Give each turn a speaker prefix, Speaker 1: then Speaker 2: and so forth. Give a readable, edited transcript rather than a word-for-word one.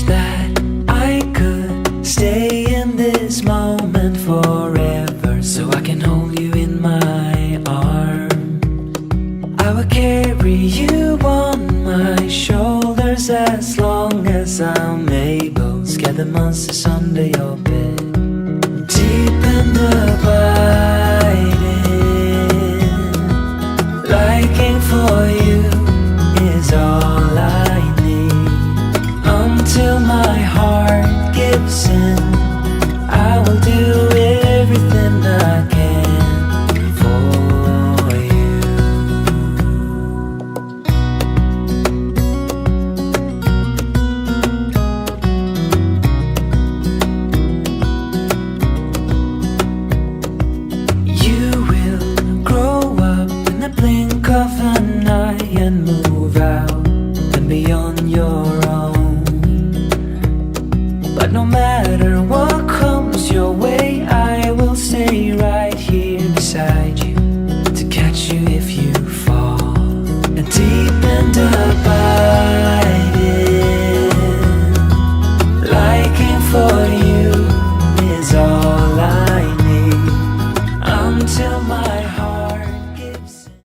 Speaker 1: that I could stay in this moment forever, so I can hold you in my arms. I will carry you on my shoulders as long as I'm able. Scare the monsters under your bed. Deep and abiding, liking for you is all I need. Until my heart gives in, I will do everything I can for you. You will grow up in the blink of an eye and move out and be on your own. But no matter what comes your way,